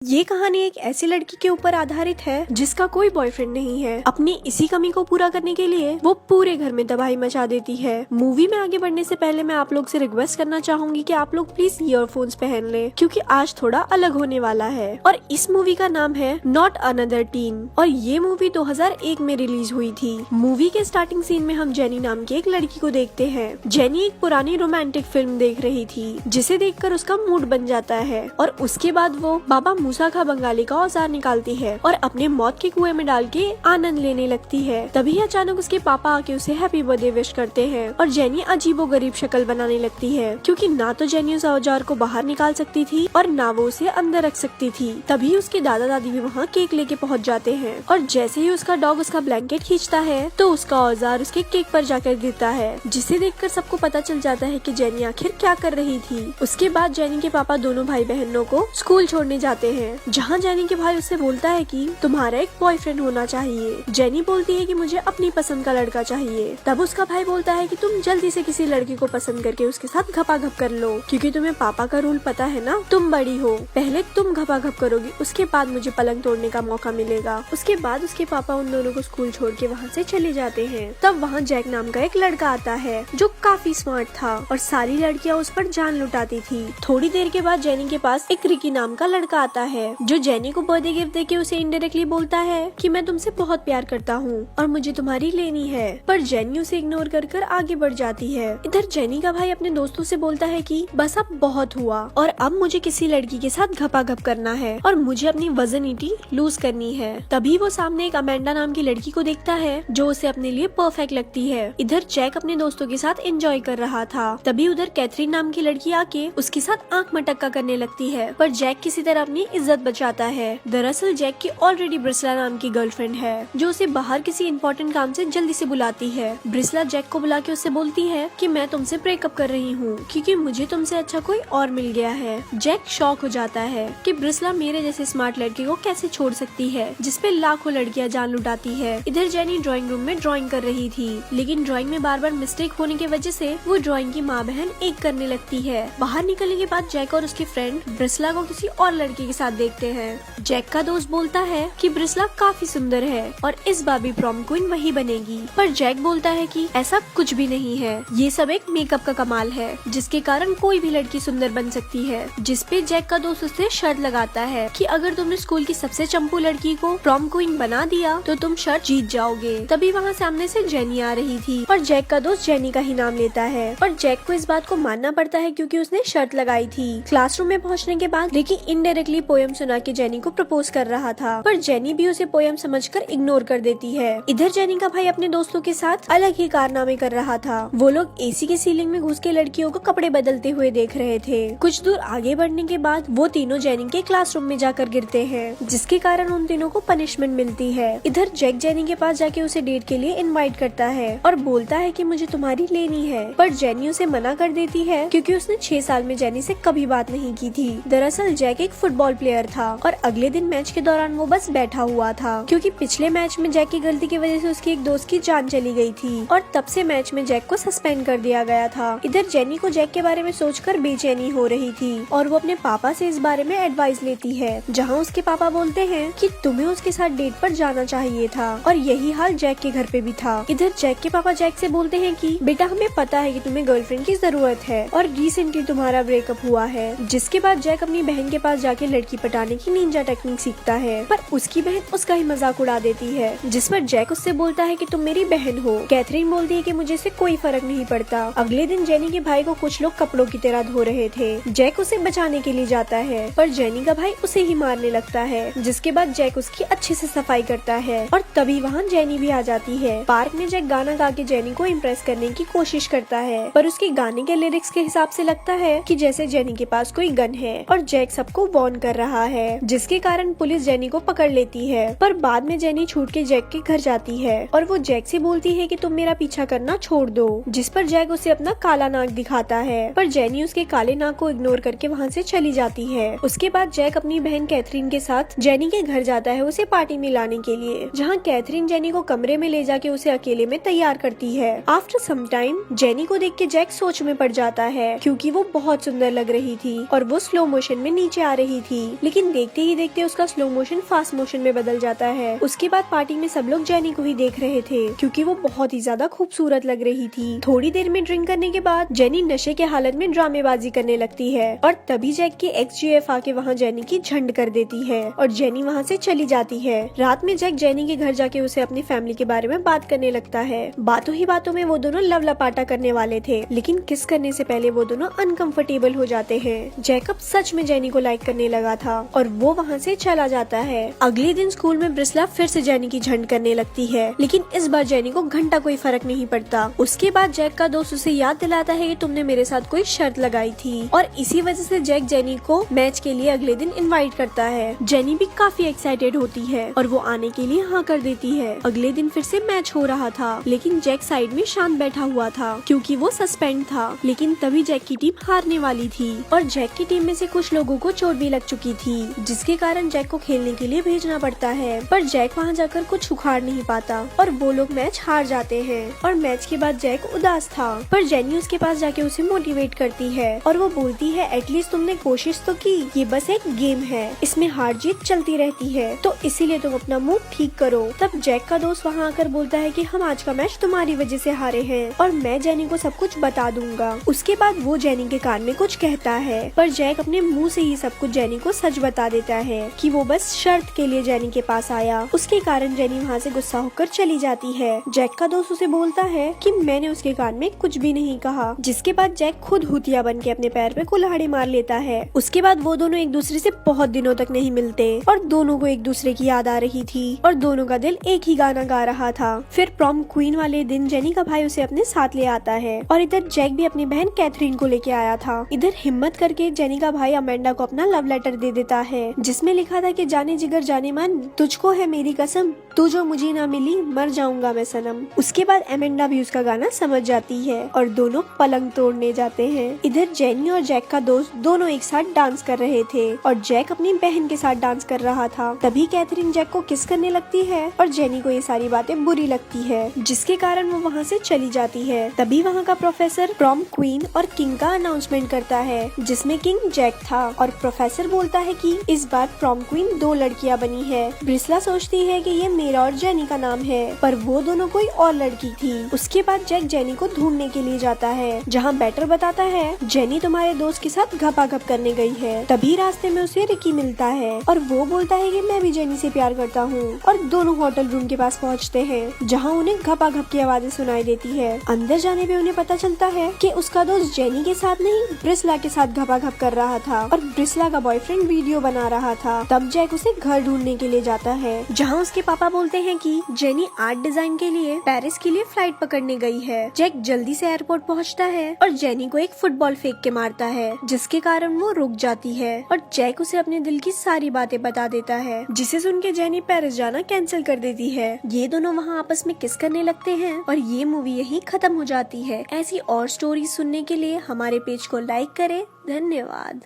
ये कहानी एक ऐसी लड़की के ऊपर आधारित है जिसका कोई बॉयफ्रेंड नहीं है। अपनी इसी कमी को पूरा करने के लिए वो पूरे घर में तबाही मचा देती है। मूवी में आगे बढ़ने से पहले मैं आप लोग से रिक्वेस्ट करना चाहूंगी कि आप लोग प्लीज ईयरफोन्स पहन लें, क्योंकि आज थोड़ा अलग होने वाला है। और इस मूवी का नाम है नॉट अनदर टीन और ये मूवी 2001 में रिलीज हुई थी। मूवी के स्टार्टिंग सीन में हम जेनी नाम की एक लड़की को देखते हैं। जेनी एक पुरानी रोमांटिक फिल्म देख रही थी जिसे देखकर उसका मूड बन जाता है और उसके बाद वो बाबा मूसा खा बंगाली का औजार निकालती है और अपने मौत के कुएं में डाल के आनंद लेने लगती है। तभी अचानक उसके पापा आके उसे हैप्पी बर्थडे विश करते हैं और जेनी अजीबोगरीब शक्ल बनाने लगती है, क्योंकि ना तो जेनी उस औजार को बाहर निकाल सकती थी और ना वो उसे अंदर रख सकती थी। तभी उसके दादा दादी भी वहाँ केक लेके पहुँच जाते हैं और जैसे ही उसका डॉग उसका ब्लैंकेट खींचता है तो उसका औजार उसके केक पर जाकर गिरता है, जिसे देखकर सबको पता चल जाता है कि जेनी आखिर क्या कर रही थी। उसके बाद जेनी के पापा दोनों भाई बहनों को स्कूल छोड़ने जाते हैं, जहाँ जेनी के भाई उससे बोलता है कि तुम्हारा एक बॉयफ्रेंड होना चाहिए। जेनी बोलती है कि मुझे अपनी पसंद का लड़का चाहिए। तब उसका भाई बोलता है कि तुम जल्दी से किसी लड़की को पसंद करके उसके साथ घपाघप कर लो, क्योंकि तुम्हें पापा का रूल पता है ना, तुम बड़ी हो, पहले तुम घपाघप करोगी, उसके बाद मुझे पलंग तोड़ने का मौका मिलेगा। उसके बाद उसके पापा उन दोनों को स्कूल छोड़ के वहाँ से चले जाते हैं। तब वहाँ जैक नाम का एक लड़का आता है जो काफी स्मार्ट था और सारी लड़कियाँ उस पर जान लुटाती थी। थोड़ी देर के बाद जेनी के पास एक रिकी नाम का लड़का आता है जो जेनी को बर्थडे गिफ्ट देके उसे इनडायरेक्टली बोलता है कि मैं तुमसे बहुत प्यार करता हूँ और मुझे तुम्हारी लेनी है, पर जेनी उसे इग्नोर कर आगे बढ़ जाती है। इधर जेनी का भाई अपने दोस्तों से बोलता है कि बस अब बहुत हुआ और अब मुझे किसी लड़की के साथ घपाघप करना है और मुझे अपनी वजनिटी लूज करनी है। तभी वो सामने एक अमेंडा नाम की लड़की को देखता है जो उसे अपने लिए परफेक्ट लगती है। इधर जैक अपने दोस्तों के साथ एंजॉय कर रहा था। तभी उधर कैथरीन नाम की लड़की आके उसके साथ आंख मटक्का करने लगती है, पर जैक किसी तरह अपनी इज्जत बचाता है। दरअसल जैक की ऑलरेडी ब्रिस्ला नाम की गर्लफ्रेंड है जो उसे बाहर किसी इंपॉर्टेंट काम से जल्दी से बुलाती है। ब्रिस्ला जैक को बुला के उससे बोलती है कि मैं तुमसे ब्रेकअप कर रही हूँ क्योंकि मुझे तुमसे अच्छा कोई और मिल गया है। जैक शॉक हो जाता है कि ब्रिस्ला मेरे जैसे स्मार्ट लड़के को कैसे छोड़ सकती है जिसपे लाखों लड़कियां जान लुटाती है। इधर जेनी ड्राइंग रूम में ड्राइंग कर रही थी, लेकिन ड्राइंग में बार बार मिस्टेक होने की वजह से वो ड्राइंग की माँ बहन एक करने लगती है। बाहर निकलने के बाद जैक और उसके फ्रेंड ब्रिस्ला को किसी और लड़के के साथ देखते हैं। जैक का दोस्त बोलता है कि ब्रिस्ला काफी सुंदर है और इस बार भी प्रॉम क्वीन वही बनेगी, पर जैक बोलता है कि ऐसा कुछ भी नहीं है, ये सब एक मेकअप का कमाल है जिसके कारण कोई भी लड़की सुंदर बन सकती है। जिसपे जैक का दोस्त उससे शर्त लगाता है कि अगर तुमने स्कूल की सबसे चंपू लड़की को प्रॉम क्वीन बना दिया तो तुम शर्त जीत जाओगे। तभी वहाँ सामने से जेनी आ रही थी और जैक का दोस्त जेनी का ही नाम लेता है और जैक को इस बात को मानना पड़ता है क्योंकि उसने शर्त लगाई थी। क्लासरूम में पहुँचने के बाद रिकी इनडायरेक्टली पोएम सुना के जेनी को प्रपोज कर रहा था, पर जेनी भी उसे पोएम समझकर इग्नोर कर देती है। इधर जेनी का भाई अपने दोस्तों के साथ अलग ही कारनामे कर रहा था। वो लोग एसी की सीलिंग में घुस के लड़कियों को कपड़े बदलते हुए देख रहे थे। कुछ दूर आगे बढ़ने के बाद वो तीनों जेनी के क्लासरूम में जाकर गिरते हैं, जिसके कारण उन तीनों को पनिशमेंट मिलती है। इधर जैक जेनी के पास जाके उसे डेट के लिए इनवाइट करता है और बोलता है कि मुझे तुम्हारी लेनी है, पर जेनी उसे मना कर देती है क्योंकि उसने 6 साल में जेनी से कभी बात नहीं की थी। दरअसल जैक एक फुटबॉल प्लेयर था और अगले दिन मैच के दौरान वो बस बैठा हुआ था, क्योंकि पिछले मैच में जैक की गलती की वजह से उसकी एक दोस्त की जान चली गई थी और तब से मैच में जैक को सस्पेंड कर दिया गया था। इधर जेनी को जैक के बारे में सोचकर बेचैनी हो रही थी और वो अपने पापा से इस बारे में एडवाइस लेती है, जहाँ उसके पापा बोलते हैं कि तुम्हें उसके साथ डेट पर जाना चाहिए था और यही हाल जैक के घर पे भी था। इधर जैक के पापा जैक से बोलते हैं कि बेटा हमें पता है कि तुम्हें गर्लफ्रेंड की जरूरत है और रिसेंटली तुम्हारा ब्रेकअप हुआ है। जिसके बाद जैक अपनी बहन के पास जाके लड़की पटाने की निंजा टेक्निक सीखता है, पर उसकी बहन उसका ही मजाक उड़ा देती है, जिस पर जैक उससे बोलता है कि तुम मेरी बहन हो। कैथरीन बोलती है कि मुझे इससे कोई फर्क नहीं पड़ता। अगले दिन जेनी के भाई को कुछ लोग कपड़ों की तरह धो रहे थे। जैक उसे बचाने के लिए जाता है, पर जेनी का भाई उसे ही मारने लगता है, जिसके बाद जैक उसकी अच्छे से सफाई करता है और तभी वहाँ जेनी भी आ जाती है। पार्क में जैक गाना गा के जेनी को इम्प्रेस करने की कोशिश करता है, पर उसके गाने के लिरिक्स के हिसाब से लगता है कि जैसे जेनी के पास कोई गन है और जैक सबको वार्न कर रहा है, जिसके कारण पुलिस जेनी को पकड़ लेती है। पर बाद में जेनी छूट के जैक के घर जाती है और वो जैक से बोलती है कि तुम मेरा पीछा करना छोड़ दो, जिस पर जैक उसे अपना काला नाक दिखाता है, पर जेनी उसके काले नाक को इग्नोर करके वहाँ से चली जाती है। उसके बाद जैक अपनी बहन कैथरीन के साथ जेनी के घर जाता है उसे पार्टी में लाने के लिए, जहाँ कैथरीन जेनी को कमरे में ले जाके उसे अकेले में तैयार करती है। आफ्टर सम टाइम जेनी को देख के जैक सोच में पड़ जाता है क्योंकि वो बहुत सुंदर लग रही थी और वो स्लो मोशन में नीचे आ रही थी। लेकिन देखते ही देखते उसका स्लो मोशन फास्ट मोशन में बदल जाता है। उसके बाद पार्टी में सब लोग जेनी को ही देख रहे थे क्योंकि वो बहुत ही ज्यादा खूबसूरत लग रही थी। थोड़ी देर में ड्रिंक करने के बाद जेनी नशे के हालत में ड्रामेबाजी करने लगती है और तभी जैक की XGF आके वहाँ जेनी की झंड कर देती है और जेनी वहाँ से चली जाती है। रात में जैक जेनी के घर जाके उसे अपनी फैमिली के बारे में बात करने लगता है। बातों ही बातों में वो दोनों लव लपाटा करने वाले थे, लेकिन किस करने से पहले वो दोनों अनकंफर्टेबल हो जाते हैं। जैकब सच में जेनी को लाइक करने लगा था और वो वहाँ से चला जाता है। अगले दिन स्कूल में ब्रिस्ला फिर से जेनी की झंड करने लगती है, लेकिन इस बार जेनी को घंटा कोई फर्क नहीं पड़ता। उसके बाद जैक का दोस्त उसे याद दिलाता है कि तुमने मेरे साथ कोई शर्त लगाई थी और इसी वजह से जैक जेनी को मैच के लिए अगले दिन इनवाइट करता है। जेनी भी काफी एक्साइटेड होती है और वो आने के लिए हाँ कर देती है। अगले दिन फिर से मैच हो रहा था, लेकिन जैक साइड में शांत बैठा हुआ था क्योंकि वो सस्पेंड था। लेकिन तभी जैक की टीम हारने वाली थी और जैक की टीम में से कुछ लोगों को चोट भी लग चुकी थी, जिसके कारण जैक को खेलने के लिए भेजना पड़ता है। पर जैक वहाँ जाकर कुछ उखाड़ नहीं पाता और वो लोग मैच हार जाते हैं। और मैच के बाद जैक उदास था, पर जेनी उसके पास जाके उसे मोटिवेट करती है और वो बोलती है एटलीस्ट तुमने कोशिश तो की, ये बस एक गेम है, इसमें हार जीत चलती रहती है, तो इसीलिए तुम अपना मूड ठीक करो। तब जैक का दोस्त वहाँ आकर बोलता है कि हम आज का मैच तुम्हारी वजह से हारे हैं और मैं जेनी को सब कुछ बता दूंगा। उसके बाद वो जेनी के कान में कुछ कहता है, पर जैक अपने मुंह से ही सब कुछ जेनी को सच बता देता है कि वो बस शर्त के लिए जेनी के पास आया। उसके कारण जेनी वहाँ से गुस्सा होकर चली जाती है। जैक का दोस्त उसे बोलता है कि मैंने उसके कान में कुछ भी नहीं कहा, जिसके बाद जैक खुद हुतिया बन के अपने पैर पे कुल्हाड़ी मार लेता है। उसके बाद वो दोनों एक दूसरे से बहुत दिनों तक नहीं मिलते और दोनों को एक दूसरे की याद आ रही थी और दोनों का दिल एक ही गाना गा रहा था। फिर प्रॉम क्वीन वाले दिन जेनी का भाई उसे अपने साथ ले आता है और इधर जैक भी अपनी बहन कैथरीन को लेके आया था। इधर हिम्मत करके जेनी का भाई अमेंडा को अपना लव लेटर दे देता है, जिसमें लिखा था कि जाने जिगर जाने मन, तुझको है मेरी कसम, तू जो मुझे ना मिली मर जाऊंगा मैं सनम। उसके बाद अमेंडा भी उसका गाना समझ जाती है और दोनों पलंग तोड़ने जाते हैं। इधर जेनी और जैक का दोस्त दोनों एक साथ डांस कर रहे थे और जैक अपनी बहन के साथ डांस कर रहा था। तभी कैथरीन जैक को किस करने लगती है और जेनी को ये सारी बातें बुरी लगती है, जिसके कारण वो वहाँ से चली जाती है। तभी वहाँ का प्रोफेसर प्रॉम क्वीन और किंग का अनाउंसमेंट करता है, जिसमें किंग जैक था और प्रोफेसर बोलता है कि इस बार प्रॉम क्वीन 2 लड़कियां बनी है। ब्रिस्ला सोचती है कि ये मेरा और जेनी का नाम है, पर वो दोनों कोई और लड़की थी। उसके बाद जैक जेनी को ढूंढने के लिए जाता है, जहाँ बैटर बताता है जेनी तुम्हारे दोस्त के साथ घपाघप करने गई है। तभी रास्ते में उसे रिकी मिलता है और वो बोलता है कि मैं भी जेनी से प्यार करता हूँ और दोनों होटल रूम के पास पहुँचते हैं, जहाँ उन्हें घपाघप की आवाजें सुनाई देती है। अंदर जाने पे उन्हें पता चलता है कि उसका दोस्त जेनी के साथ नहीं ब्रिस्ला के साथ घपाघप कर रहा था और ब्रिस्ला का बॉयफ्रेंड वीडियो बना रहा था। तब जैक उसे घर ढूंढने के लिए जाता है, जहाँ उसके पापा बोलते हैं कि जेनी आर्ट डिजाइन के लिए पेरिस के लिए फ्लाइट पकड़ने गई है। जैक जल्दी से एयरपोर्ट पहुँचता है और जेनी को एक फुटबॉल फेंक के मारता है, जिसके कारण वो रुक जाती है और जैक उसे अपने दिल की सारी बातें बता देता है, जिसे सुन के जेनी पेरिस जाना कैंसिल कर देती है। ये दोनों वहाँ आपस में किस करने लगते हैं और ये मूवी यही खत्म हो जाती है। ऐसी और स्टोरी सुनने के लिए हमारे पेज को लाइक करें। धन्यवाद।